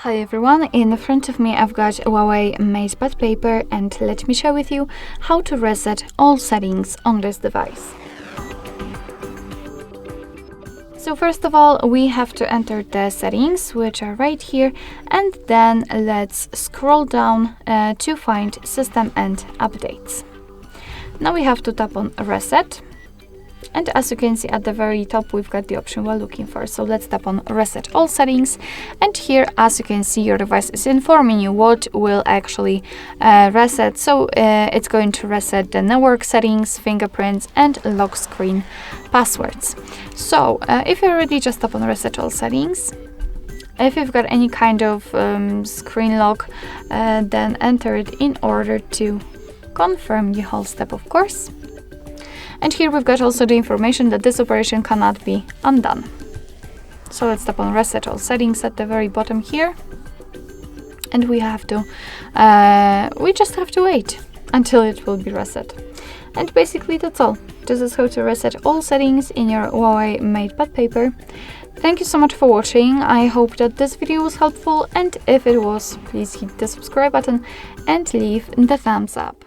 Hi everyone, in front of me I've got Huawei Matepad Paper, and let me share with you how to reset all settings on this device. So first of all, we have to enter the settings, which are right here, and then let's scroll down to find System and Updates. Now we have to tap on Reset. And as you can see at the very top, we've got the option we're looking for. So let's tap on Reset All Settings. And here, as you can see, your device is informing you what will actually reset. So it's going to reset the network settings, fingerprints, and lock screen passwords. So if you already just tap on Reset All Settings, if you've got any kind of screen lock, then enter it in order to confirm the whole step, of course. And here we've got also the information that this operation cannot be undone. So let's tap on Reset All Settings at the very bottom here. And we just have to wait until it will be reset. And basically that's all. This is how to reset all settings in your Huawei Matepad Paper. Thank you so much for watching. I hope that this video was helpful, and if it was, please hit the subscribe button and leave the thumbs up.